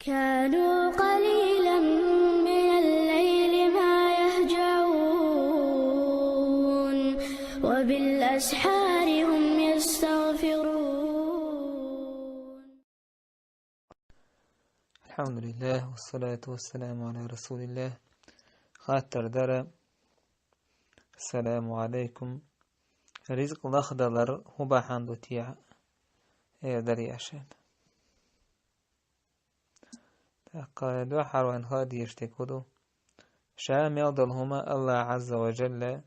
كانوا قليلا من الليل ما يهجعون وبالأسحار هم يستغفرون. الحمد لله والصلاة والسلام على رسول الله. خاطر دارا السلام عليكم. رزق الأخضر هو بحاندو تيع داري عشان قالوا حروان هادي يشتكودو شام يضلهما الله عز وجل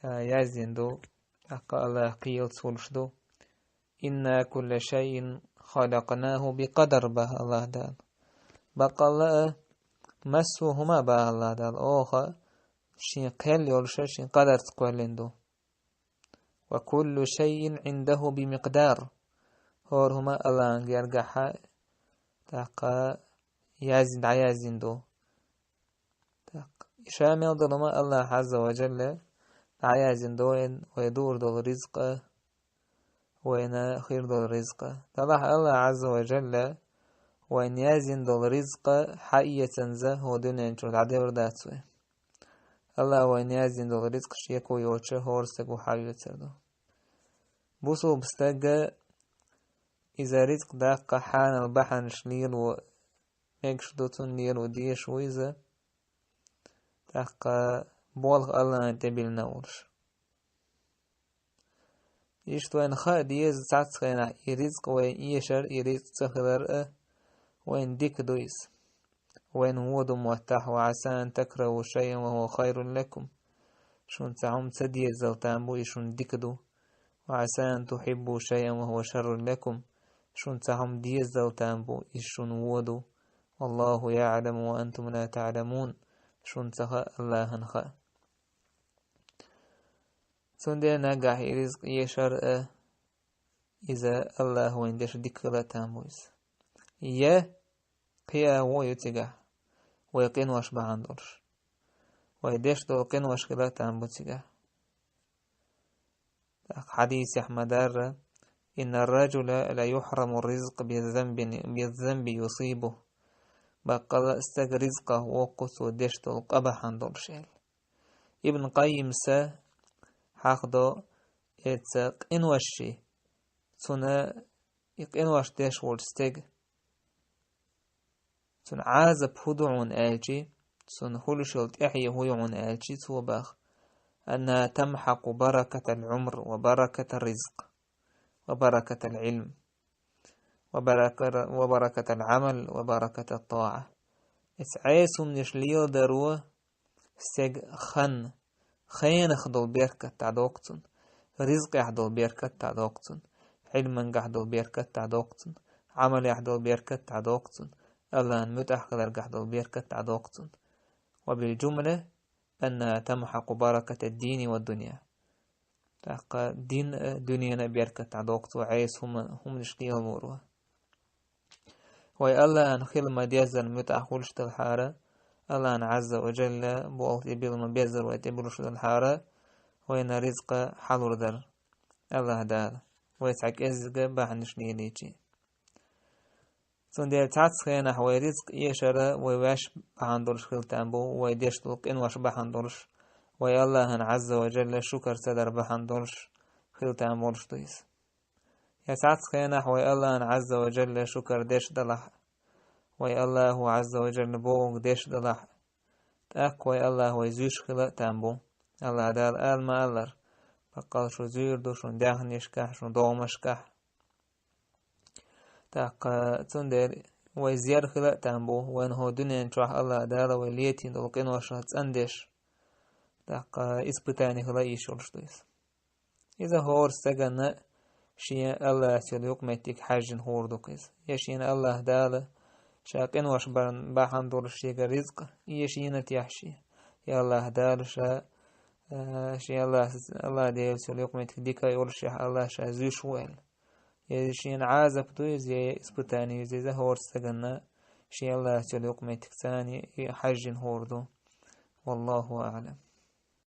يزندو الله قيل سولشدو إنا كل شيء خلقناه بقدر به الله دال بقى الله مسوهما به الله دال أوخا شين قل يولش شين قدر تقولندو وكل شيء عنده بمقدار هورهما الله يرجعها تاقا يزندو شامل ظلما الله عز وجل يزندو ويدور دول رزق وين خير دول رزق طلع الله عز وجل وين يزن دول رزق حقيقة زه ودنيا انشوت عدير داتسوه الله وين يزن دول رزق شيكو يوچه هورسكو حقيقة سردو بوسو بستق إذا رزق داق حان البحن شليل و ميكشدوتون ليل وديش ويزا تاقا بولغ الله انتبيل نورش يشت وين خا ديز تاتخينا يرزق وين يشر يرزق تخدر وين ديك دويس وين هو موتح وعسى أن تكرهوا شيئا وهو خير لكم شون تعم تديز زلتانبو يشون ديكدو وعسى أن تحبوا شيئا وهو شر لكم شون تعم ديز زلتانبو يشون ودو والله يعلم وأنتم لا تعلمون شون تخا الله نخا سندي نجح رزق يشر إذا الله ويندش ديكلا تامويس يه قيا ويتجح ويقين واش بعندرش ويدش دو قين واش كلا تامبو تجح حديث أحمد إن الرجل لا يحرم الرزق بالذنب يصيبه بقى استج رزقه وقص ودش دو قبح عندرش ابن قيم سا حقدو اتساق انواشي سنة انواش داش ولستيق سن عازب هدوعون آلجي سن هلشلت احي هيعون آلجي توباخ أنها تمحق بركة العمر وبركة الرزق وبركة العلم وبركة العمل وبركة الطاعة اتعيسو من يشليل دروه استيق خين خدل بيركة تعدوقتن رزق يحدل بيركة تعدوقتن علم يحدل بيركة تعدوقتن عمل يحدل بيركة تعدوقتن الله متح قدر يحدل بيركة تعدوقتن وبالجملة أنها تمحق بركة الدين والدنيا تحقى دين دنيا بيركة تعدوقت وعيس هم نشقيه الموروه وي الله أن خيل ما ديزل متح ولشت الحارة الله عز وجل بوقت يبيل ما بيزر ويتبلوش الحارة وين رزق حلور در الله دار ويسعك ازق بحنش ليليجي سندير تعتخي نحو رزق يشرى ويواش بحندرش خلتانبو ويديش دلق انواش بحندرش وي الله عز وجل شكر سدر بحندرش خلتانبولش دويس يتعتخي نحو الله عز وجل شكر ديش دلح وي الله عز وجل بوغ ديش دلح تأقوي الله ويزوش خلق تنبو الله دال آل ما ألر بقال شو زيردو شو داخن يشكح شو دومشكح تأقى تندر ويزيار خلق تنبو وين هو دنيا نشوح الله دال ويليتين دلقين وشهد تندش تأقى إسبتاني خلق يشولش دويس إذا هو استغنى شيء الله سيليوك ميتك حاجن هور دوكيس يشين الله دال شاقين واش باحن دورش يجا رزق يشين تيحشي يا الله دال شا شي الله ديال سليق ميتك ديكا يورش الله شا زوش وين يشين عازب تو زي اسبتاني زي هور استغنى شي الله سليق ميتك ثاني حجن هوردو والله أعلم.